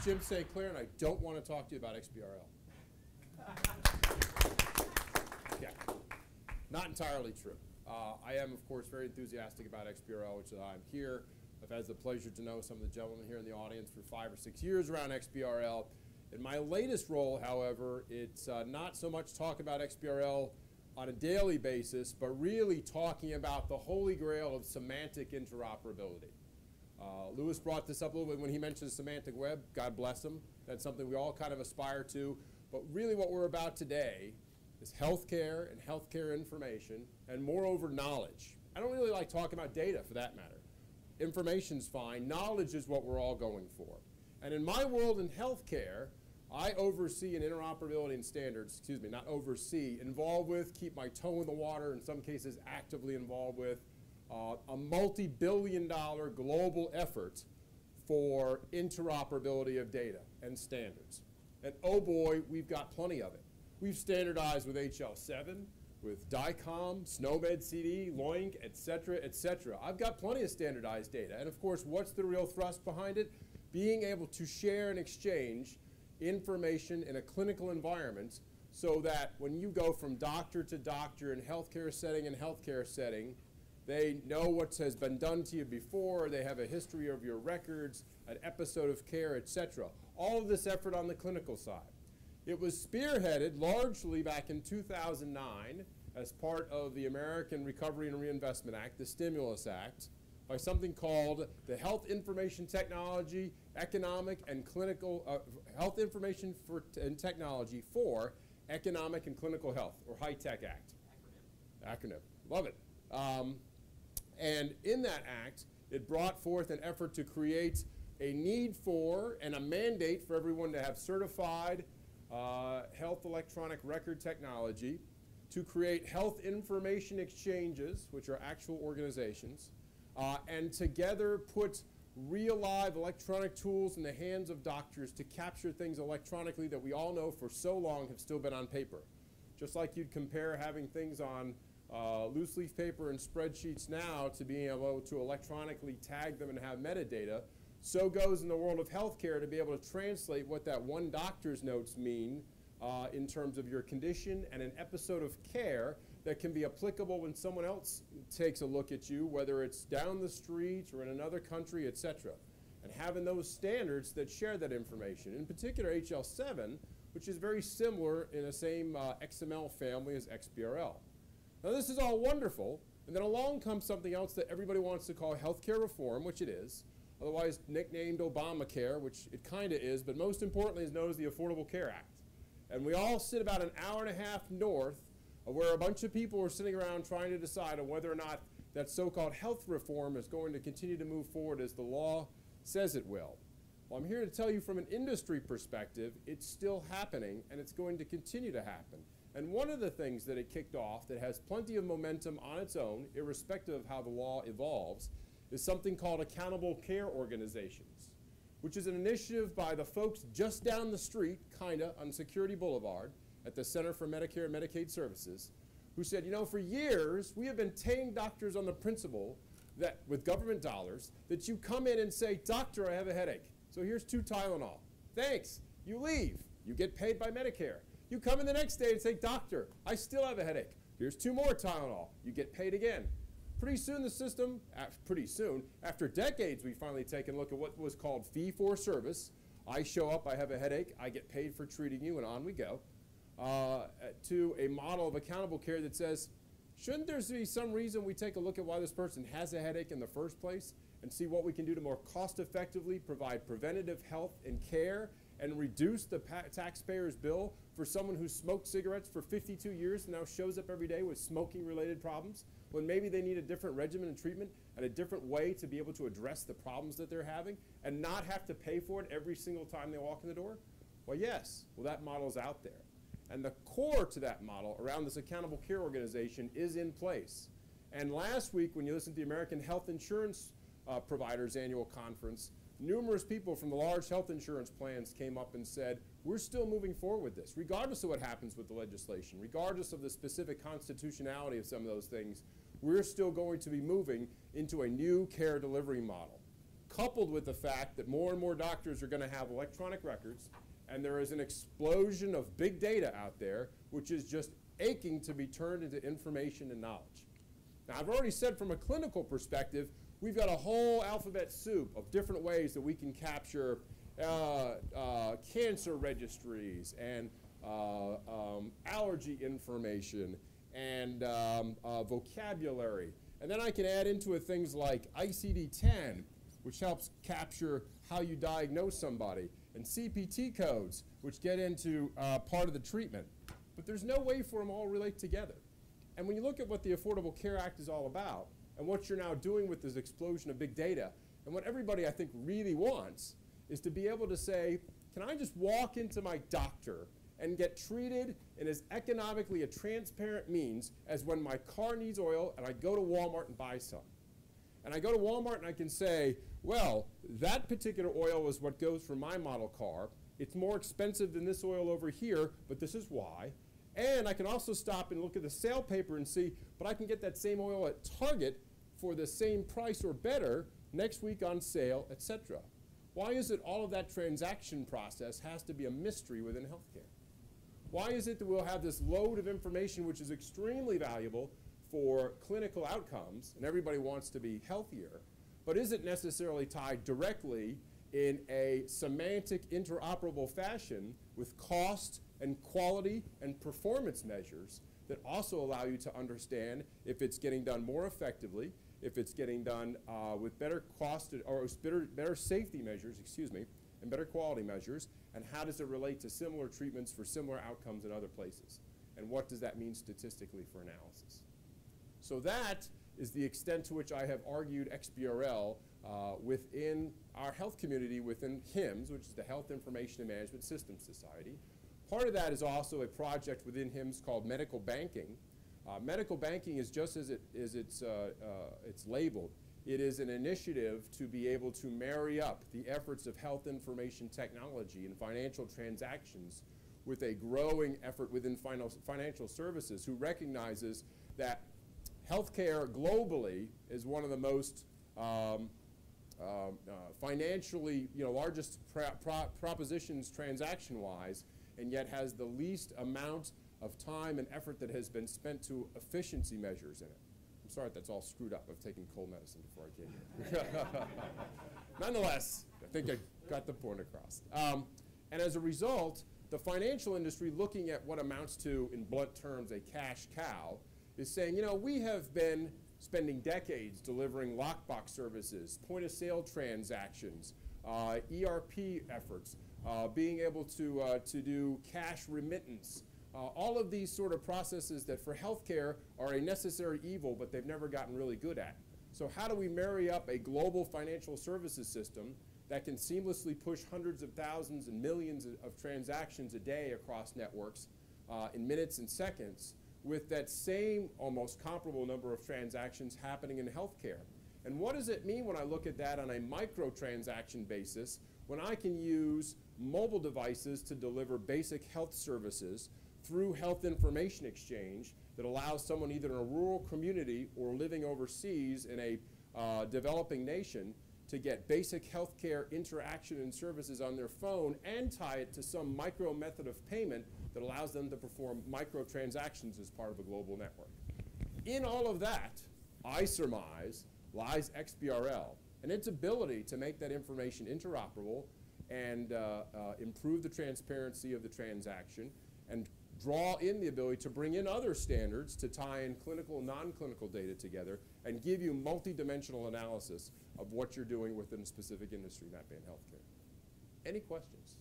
Jim StClair, and I don't want to talk to you about XBRL. Yeah, not entirely true. I am, of course, very enthusiastic about XBRL, which is why I'm here. I've had the pleasure to know some of the gentlemen here in the audience for 5 or 6 years around XBRL. In my latest role, however, it's not so much talk about XBRL on a daily basis, but really talking about the holy grail of semantic interoperability. Lewis brought this up a little bit when he mentioned the semantic web. God bless him. That's something we all kind of aspire to. But really what we're about today is healthcare and healthcare information, and moreover, knowledge. I don't really like talking about data for that matter. Information's fine. Knowledge is what we're all going for. And in my world in healthcare, I oversee an interoperability and standards, excuse me, not oversee, involved with, keep my toe in the water, in some cases actively involved with, a multi-billion-dollar global effort for interoperability of data and standards. And oh boy, we've got plenty of it. We've standardized with HL7, with DICOM, SNOMED CD, LOINC, et cetera, et cetera. I've got plenty of standardized data. And of course, what's the real thrust behind it? Being able to share and exchange information in a clinical environment so that when you go from doctor to doctor in healthcare setting and healthcare setting, they know what has been done to you before, they have a history of your records, an episode of care, et cetera. All of this effort on the clinical side. It was spearheaded largely back in 2009 as part of the American Recovery and Reinvestment Act, the Stimulus Act, by something called the Health Information Technology, Economic and Clinical, Health Information and Technology for Economic and Clinical Health, or HITECH Act. Acronym. Love it. And in that act, it brought forth an effort to create a need for and a mandate for everyone to have certified health electronic record technology, to create health information exchanges, which are actual organizations, and together put real live electronic tools in the hands of doctors to capture things electronically that we all know for so long have still been on paper. Just like you'd compare having things on loose leaf paper and spreadsheets now to being able to electronically tag them and have metadata, so goes in the world of healthcare to be able to translate what that one doctor's notes mean in terms of your condition and an episode of care that can be applicable when someone else takes a look at you, whether it's down the street or in another country, et cetera. And having those standards that share that information, in particular HL7, which is very similar in the same XML family as XBRL. Now this is all wonderful, and then along comes something else that everybody wants to call healthcare reform, which it is, otherwise nicknamed Obamacare, which it kind of is, but most importantly is known as the Affordable Care Act. And we all sit about an hour and a half north of where a bunch of people are sitting around trying to decide on whether or not that so-called health reform is going to continue to move forward as the law says it will. Well, I'm here to tell you from an industry perspective, it's still happening and it's going to continue to happen. And one of the things that it kicked off that has plenty of momentum on its own, irrespective of how the law evolves, is something called accountable care organizations, which is an initiative by the folks just down the street, kinda, on Security Boulevard at the Center for Medicare and Medicaid Services, who said, you know, for years we have been paying doctors on the principle that, with government dollars, that you come in and say, doctor, I have a headache, so here's 2 Tylenol. Thanks. You leave. You get paid by Medicare. You come in the next day and say, doctor, I still have a headache. Here's 2 more Tylenol. You get paid again. Pretty soon the system, after decades, we finally take a look at what was called fee for service. I show up, I have a headache, I get paid for treating you, and on we go, to a model of accountable care that says, shouldn't there be some reason we take a look at why this person has a headache in the first place and see what we can do to more cost effectively provide preventative health and care and reduce the taxpayer's bill for someone who smoked cigarettes for 52 years and now shows up every day with smoking-related problems, when maybe they need a different regimen and treatment and a different way to be able to address the problems that they're having and not have to pay for it every single time they walk in the door? Well, yes. Well, that model's out there. And the core to that model around this accountable care organization is in place. And last week, when you listened to the American Health Insurance Providers Annual Conference, numerous people from the large health insurance plans came up and said, we're still moving forward with this, regardless of what happens with the legislation, regardless of the specific constitutionality of some of those things, we're still going to be moving into a new care delivery model. coupled with the fact that more and more doctors are going to have electronic records, and there is an explosion of big data out there, which is just aching to be turned into information and knowledge. Now, I've already said from a clinical perspective, we've got a whole alphabet soup of different ways that we can capture cancer registries and allergy information and vocabulary. And then I can add into it things like ICD-10, which helps capture how you diagnose somebody, and CPT codes, which get into part of the treatment. But there's no way for them all to relate together. And when you look at what the Affordable Care Act is all about, and what you're now doing with this explosion of big data, and what everybody I think really wants is to be able to say, can I just walk into my doctor and get treated in as economically a transparent means as when my car needs oil and I go to Walmart and buy some. And I go to Walmart and I can say, well, that particular oil is what goes for my model car. It's more expensive than this oil over here, but this is why. And I can also stop and look at the sale paper and see, but I can get that same oil at Target for the same price or better next week on sale, etc. Why is it all of that transaction process has to be a mystery within healthcare? Why is it that we'll have this load of information which is extremely valuable for clinical outcomes, and everybody wants to be healthier, but isn't necessarily tied directly in a semantic interoperable fashion with cost and quality and performance measures that also allow you to understand if it's getting done more effectively, if it's getting done with better cost or better safety measures, and better quality measures, and how does it relate to similar treatments for similar outcomes in other places? And what does that mean statistically for analysis? So that is the extent to which I have argued XBRL within our health community, within HIMSS, which is the Health Information and Management Systems Society. Part of that is also a project within HIMSS called medical banking. Medical banking is just as it's labeled. It is an initiative to be able to marry up the efforts of health information technology and financial transactions with a growing effort within financial services, who recognizes that healthcare globally is one of the most financially, largest propositions transaction-wise, and yet has the least amount of time and effort that has been spent to efficiency measures in it. I'm sorry that's all screwed up. I've taken cold medicine before I came here. Nonetheless, I think I got the point across. And as a result, the financial industry, looking at what amounts to, in blunt terms, a cash cow, is saying, we have been spending decades delivering lockbox services, point-of-sale transactions, ERP efforts, being able to do cash remittance, all of these sort of processes that for healthcare are a necessary evil, but they've never gotten really good at. So how do we marry up a global financial services system that can seamlessly push hundreds of thousands and millions of transactions a day across networks in minutes and seconds with that same almost comparable number of transactions happening in healthcare? And what does it mean when I look at that on a micro-transaction basis, when I can use mobile devices to deliver basic health services through health information exchange that allows someone either in a rural community or living overseas in a developing nation to get basic healthcare interaction and services on their phone and tie it to some micro method of payment that allows them to perform micro transactions as part of a global network. In all of that, I surmise, lies XBRL and its ability to make that information interoperable and improve the transparency of the transaction and draw in the ability to bring in other standards to tie in clinical and non-clinical data together and give you multi-dimensional analysis of what you're doing within a specific industry, that being healthcare. Any questions?